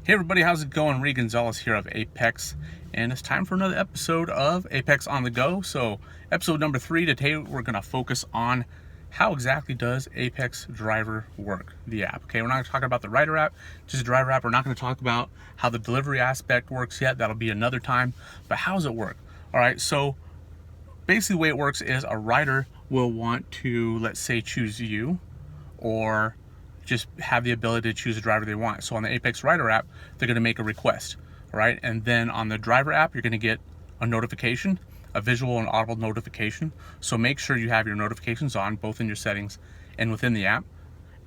Hey everybody, how's it going? Ray Gonzalez here of Apex, and it's time for another episode of Apex on the Go. So episode number 3, today we're going to focus on how exactly does Apex Driver work, the app. Okay, we're not going to talk about the Rider app, just the Driver app. We're not going to talk about how the delivery aspect works yet. That'll be another time. But how does it work? All right, so basically the way it works is a rider will want to, let's say, choose you, or just have the ability to choose a driver they want. So on the Apex Rider app, they're going to make a request, right? And then on the Driver app, you're going to get a notification, a visual and audible notification. So make sure you have your notifications on, both in your settings and within the app.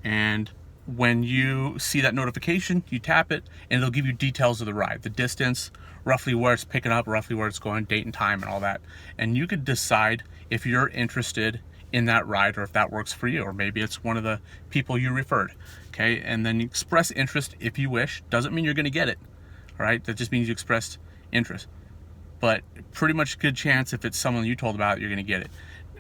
And when you see that notification, you tap it and it'll give you details of the ride, the distance, roughly where it's picking up, roughly where it's going, date and time and all that. And you could decide if you're interested in that ride or if that works for you, or maybe it's one of the people you referred. Okay, and then you express interest if you wish. Doesn't mean you're going to get it. All right, that just means you expressed interest, but pretty much a good chance if it's someone you told about, you're going to get it.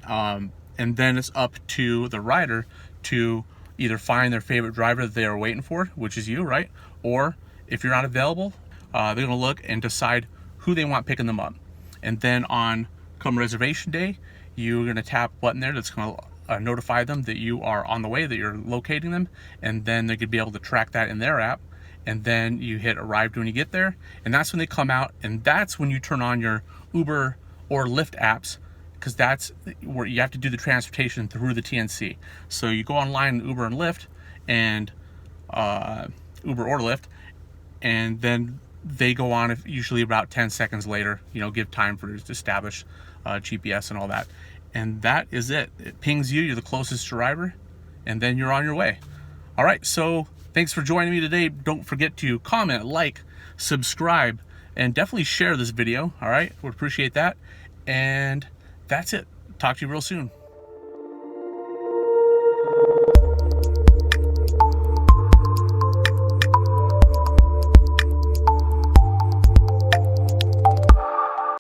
And then it's up to the rider to either find their favorite driver that they are waiting for, which is you, right? Or if you're not available, they're going to look and decide who they want picking them up. And then on come reservation day, you're going to tap a button there that's going to notify them that you are on the way, that you're locating them, and then they could be able to track that in their app. And then you hit arrived when you get there, and that's when they come out, and that's when you turn on your Uber or Lyft apps, because that's where you have to do the transportation through the TNC. So you go online, Uber and Lyft, and Uber or Lyft, and then they go on usually about 10 seconds later, give time for it to establish GPS and all that. And that is it. It pings you, you're the closest driver, and then you're on your way. All right, so thanks for joining me today. Don't forget to comment, like, subscribe, and definitely share this video. All right, would appreciate that. And that's it. Talk to you real soon.